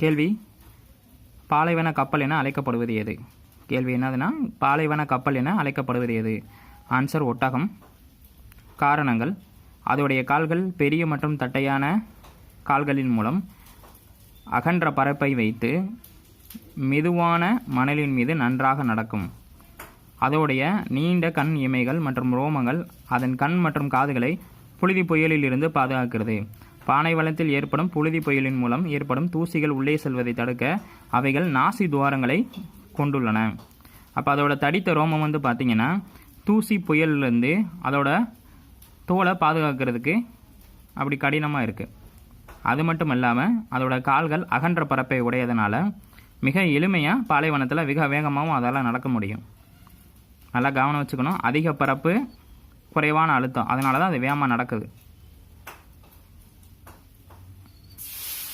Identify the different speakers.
Speaker 1: கேள்வி, பாலைவன கப்பல் என அழைக்கப்படுவது எது? கேள்வி என்னதுன்னா, பாலைவன கப்பல் என அழைக்கப்படுவது எது? ஆன்சர் ஒட்டகம். காரணங்கள், அதோடைய கால்கள் பெரிய மற்றும் தட்டையான கால்களின் மூலம் அகன்ற பரப்பை வைத்து மெதுவான மணலின் மீது நன்றாக நடக்கும். அதோடைய நீண்ட கண் இமைகள் மற்றும் ரோமங்கள் அதன் கண் மற்றும் காதுகளை புழுதி புயலில் இருந்து பாதுகாக்கிறது. பாலைவனத்தில் ஏற்படும் புழுதி புயலின் மூலம் ஏற்படும் தூசிகள் உள்ளே செல்வதை தடுக்க அவைகள் நாசி துவாரங்களை கொண்டுள்ளன. அப்போ அதோட தடித்த ரோமம் பார்த்திங்கன்னா தூசி புயலிருந்து அதோட தோலை பாதுகாக்கிறதுக்கு அப்படி கடினமாக இருக்குது. அது மட்டும் இல்லாமல் அதோட கால்கள் அகன்ற பரப்பை உடையதுனால மிக எளிமையாக பாலைவனத்தில் மிக வேகமாகவும் அதால் நடக்க முடியும். நல்லா கவனம் வச்சுக்கணும். அதிக பரப்பு, குறைவான அழுத்தம், அதனால தான் அது வேகமாக நடக்குது.